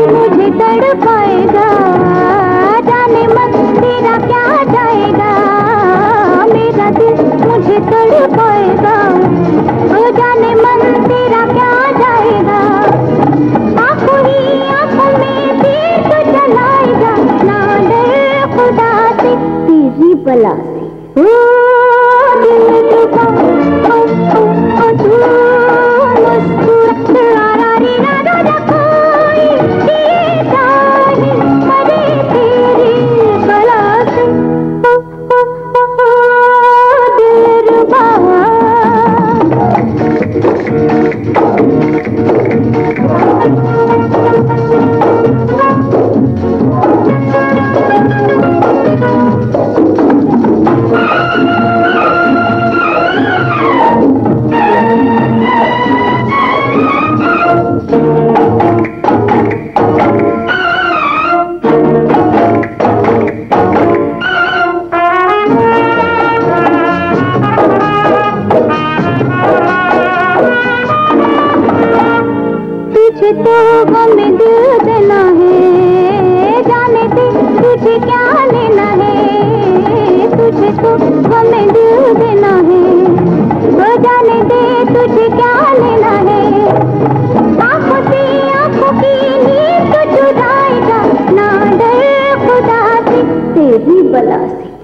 मुझे तड़पाएगा, जाने मन तेरा क्या जाएगा। मेरा दिल मुझे तड़पाएगा, ओ जाने मन तेरा क्या जाएगा। आंखों ही आंखों में तीर तो चलाएगा, ना डर खुदा से तेरी बला से। ओ दिल रुबा ओ तू मुस्कुरा रे ना कोई ये जाने मरे तेरी बला से। दिल रुबा तुझे तो हमें दिल देना है, जाने दे तुझे क्या लेना है। तुझे तो हमें दिल देना है, वो जाने दे तुझे क्या लेना है। आंखों से आंखों की नींद तो चुराएगा, ना डर खुदा से तेरी बला से।